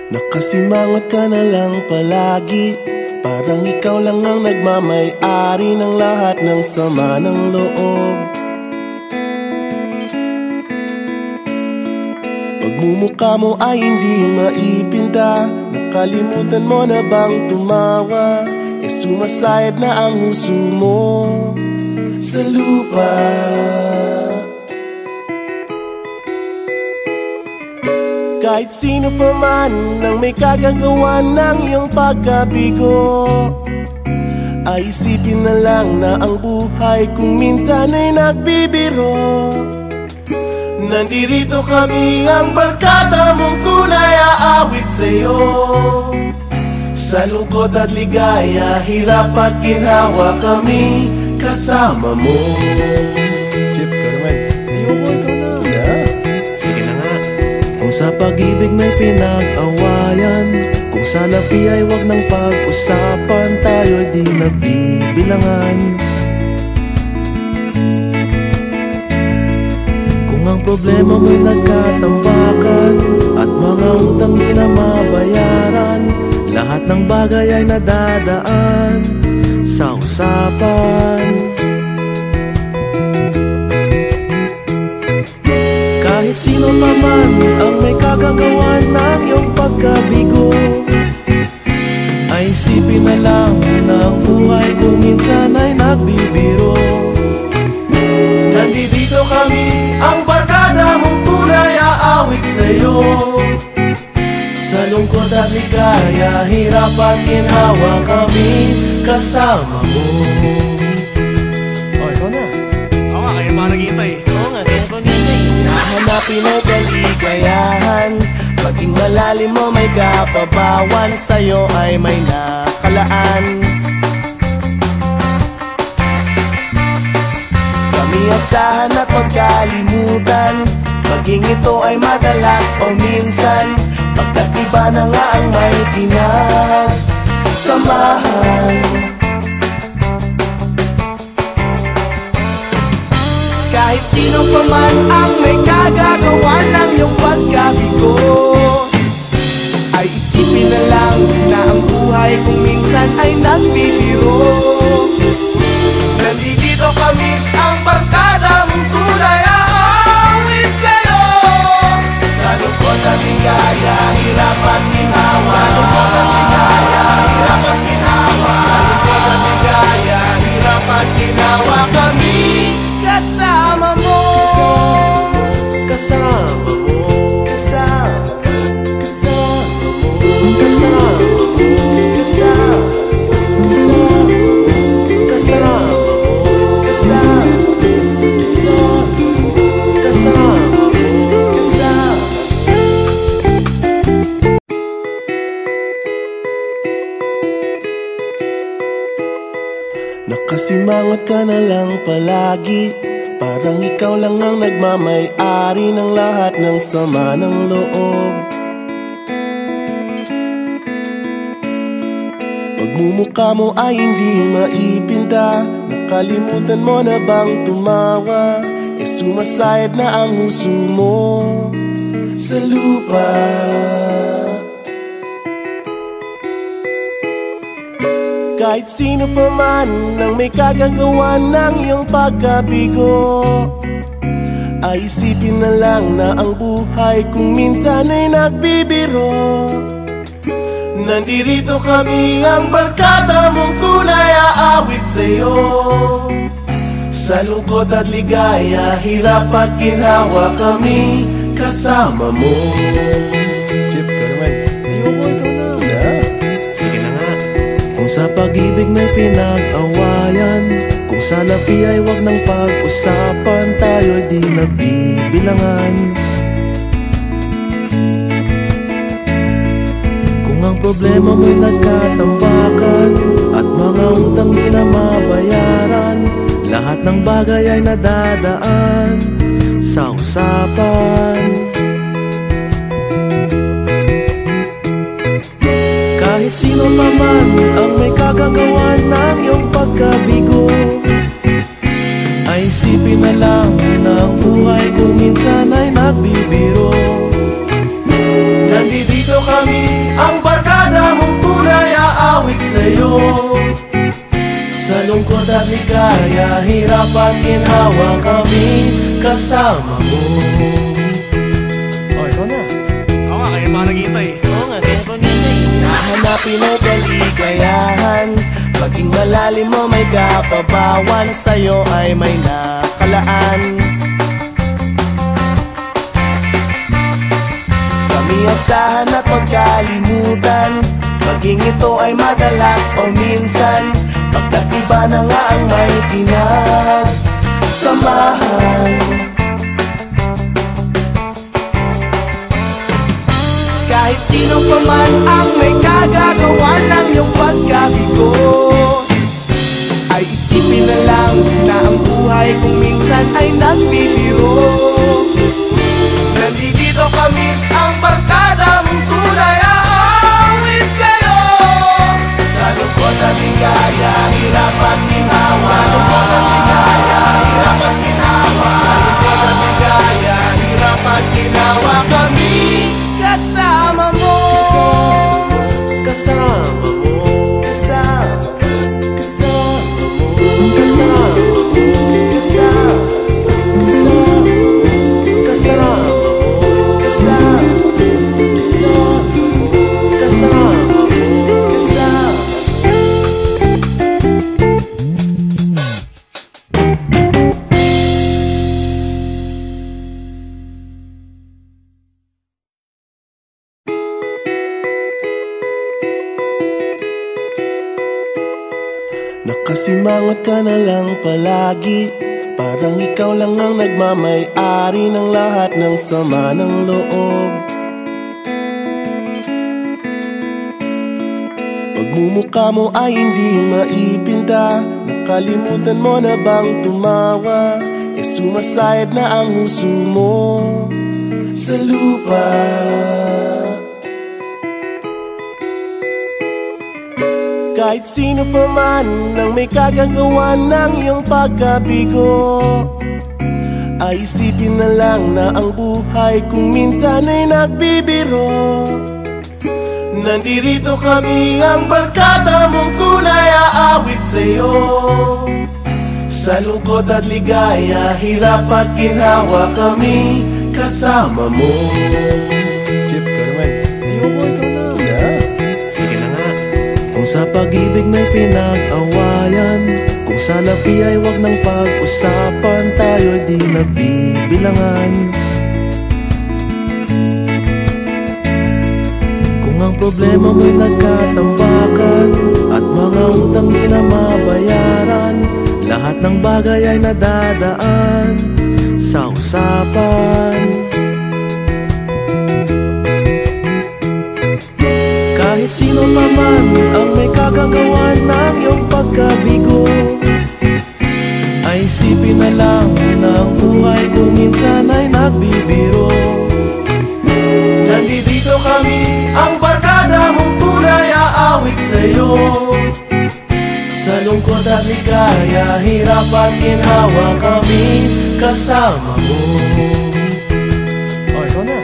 Nakasimangot ka na lang palagi, parang ikaw lang ang nagmamay-ari ng lahat ng sama ng loob. Pagmumukha mo ay hindi maipinta, nakalimutan mo na bang tumawa? Sumasayad na ang huso mo sa lupa. Kahit sino pa man ang may kagagawa ng iyong pagkabigo, ay isipin na lang na ang buhay kung minsan ay nagbibiro. Nandirito kami, ang barkada mong tunay aawit sa'yo. Sa lungkot at ligaya, hirap at ginhawa, kami kasama mo. Chip, ka naman. Ayoko, ikaw na. Yeah. Sige na nga. Kung sa pag-ibig may pinag-awayan, kung sa labi ay wag nang pag-usapan, tayo'y di nagbibilangan. Kung ang problema mo'y nagkatambakan at mga utang di na mabayaran, lahat ng bagay ay nadadaan sa usapan. Kahit sino pa man ang may kagagawa ng iyong pagkabigo, ay isipin na lang na ang buhay kung minsan ay nagbibiro. Nandito kami, ang barkada mong tunay aawit sa'yo. Sa lungkot at ligaya, hirap at ginhawa, kami kasama mo. Oh, ikaw na. Oo nga, kaya pa naghihintay. Oo nga, kaya pa naghihintay. Hahanapin ay kaligayahan, maging malalim mo may kapabawan, sa'yo ay may nakalaan. Kami asahan at magkalimutan, maging ito ay madalas o minsan, pagkat iba na nga ang may pinagsamahan. Kahit sino pa man ang may kagagawa ng iyong pagkabigo, ay isipin na lang na ang buhay kung minsan ay nagbibiro. Nandito kami, ang barkada mong tunay aawit sa'yo. Sa lungkot at ligaya, hirap at ginhawa. Sa lungkot at ligaya, hirap at ginhawa. Sa lungkot at ligaya, hirap at ginhawa, kami kasama mo. Kasama mo, Kasama mo. kasama mo, Kasama. kasama mo, Kasama. kasama mo. Kasama. Nakasimangot ka na lang palagi, parang ikaw lang ang nagmamay-ari ng lahat ng sama ng loob. Pagmumukha mo ay hindi maipinta, nakalimutan mo na bang tumawa? Sumasayad na ang huso mo sa lupa. Kahit sino pa man ang may kagagawa ng iyong pagkabigo, ay isipin na lang na ang buhay kung minsan ay nagbibiro. Nandirito kami, ang barkada mong tunay aawit sa'yo. Sa lungkot at ligaya, hirap at ginhawa, kami kasama mo. Chip, ka naman. Ayoko, ikaw na. Yeah. Sige na nga. Kung sa pag-ibig may pinag-awayan, kung sa labi ay wag nang pag-usapan, tayo'y di nagbibilangan. Kung ang problema mo'y nagkatambakan at mga utang di na mabayaran, lahat ng bagay ay nadadaan sa usapan. Kahit sino pa man ang may kagagawa ng iyong pagkabigo, ay isipin na lang na ang buhay kung minsan ay nagbibiro. Nandito kami, at ligaya, hirap at ginhawa, kami kasama mo. Oh, ikaw na. Oo nga, kaya pa naghihintay. Oo nga, kaya pa nilay. Hahanapin ay kaligayahan, maging malalim mo may kapabawan, sa'yo ay may nakalaan. Kami asahan at magkalimutan, maging ito ay madalas o minsan, pagkat iba na nga ang may pinagsamahan. Kahit sino pa man ang may kagagawa ng iyong pagkabigo, ay isipin na lang na ang buhay kung minsan ay nagbibiro. Nandito kami, ang barkada mong tunay, aawit sa'yo. Sa lungkot at ligaya, hirap at ginhawa. Sa lungkot at ligaya, hirap at ginhawa. Sa lungkot at ligaya, hirap at ginhawa, kami kasama mo. Kasama mo, kasama mo, kasama mo, kasama mo, kasama mo, kasama mo, kasama mo, kasama. Nakasimangot ka na lang palagi, parang ikaw lang ang nagmamay-ari ng lahat ng sama ng loob. Pagmumukha mo ay hindi maipinta, nakalimutan mo na bang tumawa? E sumasayad na ang huso mo sa lupa. Kahit sino pa man ang may kagagawa ng iyong pagkabigo, ay isipin na lang na ang buhay kung minsan ay nagbibiro. Nandito kami, ang barkada mong tunay, aawit sa'yo. Sa lungkot at ligaya, hirap at ginhawa, kami kasama mo. Chip, ikaw naman. Ayoko, ikaw na. Yeah. Sige na nga. Kung sa pag-ibig may pinag-awayan, kung sa labi ay wag nang pag-usapan, tayo'y di nagbibilangan. Kung ang problema mo'y nagkatambakan, at mga utang di na mabayaran, lahat ng bagay ay nadadaan sa usapan. Kahit sino pa man ang may kagagawa ng iyong pagkabigo, ay isipin na lang na ang buhay kung minsan ay nagbibiro. Nandito kami, ang barkada mong tunay, aawit sa'yo. Sa lungkot at ligaya, hirap at ginhawa, kami kasama mo. Oh, ikaw na.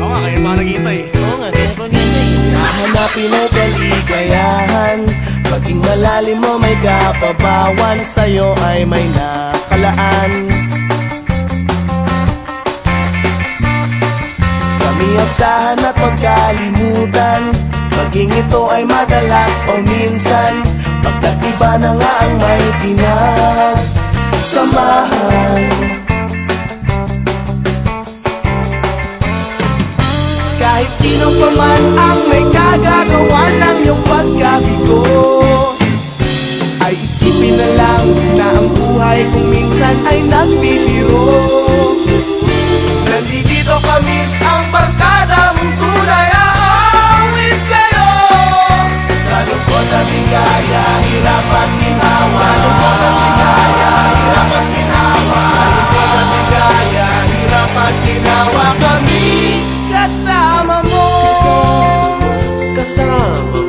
Oo nga, kaya pa naghihintay. Oo nga, kaya pa nilay. Hahanapin ay kaligayahan, maging malalim mo may kapabawan, sa'yo ay may nakalaan. Kami asahan at magkalimutan, maging ito ay madalas o minsan, pagkat iba na nga ang may pinagsamahan. Kahit sino pa man ang may kagagawa ng iyong pagkabigo, ay isipin na lang na ang buhay kung minsan ay nagbibiro. Nandito kami, ang barkada mong tunay, aawit sa'yo. Sa lungkot at ligaya, hirap at ginhawa. Sa lungkot at ligaya, hirap at ginhawa. Sa lungkot at ligaya, hirap at ginhawa, kami kasama mo. Kasama